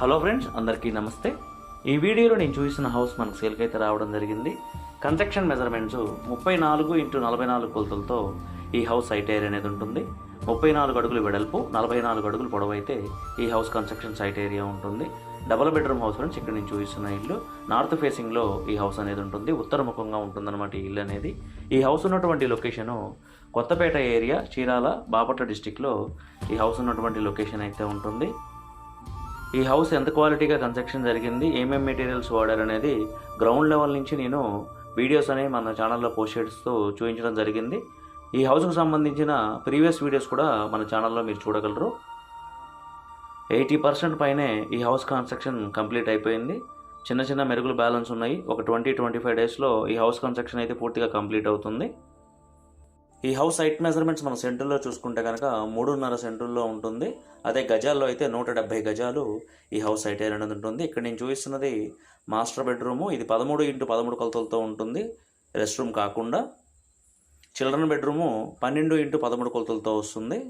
Hello friends, అందరికీ నమస్తే. ఈ వీడియోలో నేను చూసిన హౌస్ మనకు సేల్కి అయితే రావడం జరిగింది. కన్స్ట్రక్షన్ మెజర్మెంట్స్ 34x44 కొలతలతో ఈ హౌస్ సైట్ ఏరియా అనేది ఉంటుంది. 34 అడుగులు వెడల్పు, 44 అడుగులు పొడవు అయితే ఈ హౌస్ కన్స్ట్రక్షన్ సైట్ ఏరియా ఉంటుంది. Double bedroom house friends. ఇక్కడ నేను చూపిస్తున్న ఇల్లు నార్త్ ఫేసింగ్లో ఈ హౌస్ అనేది ఉంటుంది. ఉత్తరముఖంగా ఉంటుందన్నమాట ఈ ఇల్లు అనేది. ఈ హౌస్ ఉన్నటువంటి లొకేషను కొత్తపేట ఏరియా, చీరాల, బాపట్ల డిస్టిక్లో ఈ హౌస్ ఉన్నటువంటి లొకేషన్ అయితే ఉంటుంది. ఈ హౌస్ ఎంత క్వాలిటీగా కన్స్ట్రక్షన్ జరిగింది, ఏమేమి మెటీరియల్స్ వాడారు అనేది గ్రౌండ్ లెవెల్ నుంచి నేను వీడియోస్ అనేవి మన ఛానల్లో పోస్ట్ చేస్తూ చూపించడం జరిగింది. ఈ హౌస్కు సంబంధించిన ప్రీవియస్ వీడియోస్ కూడా మన ఛానల్లో మీరు చూడగలరు. 80% పైనే ఈ హౌస్ కన్స్ట్రక్షన్ కంప్లీట్ అయిపోయింది. చిన్న చిన్న మెరుగులు బ్యాలెన్స్ ఉన్నాయి. ఒక 20-25 డేస్లో ఈ హౌస్ కన్స్ట్రక్షన్ అయితే పూర్తిగా కంప్లీట్ అవుతుంది. ఈ హౌస్ సైట్ మెజర్మెంట్స్ మన సెంటర్లో చూసుకుంటే కనుక 3.5 సెంటర్లో ఉంటుంది. అదే గజాల్లో అయితే 170 గజాలు ఈ హౌస్ సైట్ ఏరియా అనేది ఉంటుంది. ఇక్కడ నేను చూపిస్తున్నది మాస్టర్ బెడ్రూము. ఇది 13x13 కొలతలతో ఉంటుంది, రెస్ట్ రూమ్ కాకుండా. చిల్డ్రన్ బెడ్రూము 12x13 కొలతలతో వస్తుంది,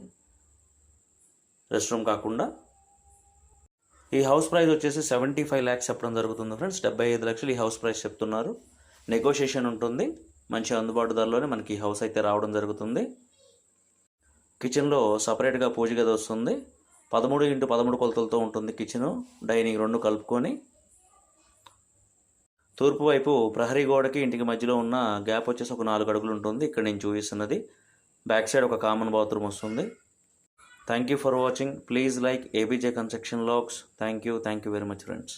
రెస్ట్ రూమ్ కాకుండా. ఈ హౌస్ ప్రైస్ వచ్చేసి 75 lakhs చెప్పడం జరుగుతుంది ఫ్రెండ్స్. 75 లక్షలు ఈ హౌస్ ప్రైస్ చెప్తున్నారు. నెగోషియేషన్ ఉంటుంది. మంచి అందుబాటు ధరలోనే మనకి ఈ హౌస్ అయితే రావడం జరుగుతుంది. కిచెన్లో సపరేట్గా పూజ గది వస్తుంది. 13x13 కొలతలతో ఉంటుంది కిచెను, డైనింగ్ రెండు కలుపుకొని. తూర్పు వైపు ప్రహరీ గోడకి ఇంటికి మధ్యలో ఉన్న గ్యాప్ వచ్చేసి ఒక 4 అడుగులు ఉంటుంది. ఇక్కడ నేను చూపిస్తున్నది. బ్యాక్ సైడ్ ఒక కామన్ బాత్రూమ్ వస్తుంది. Thank you for watching. Please like ABJ construction vlogs. Thank you very much friends.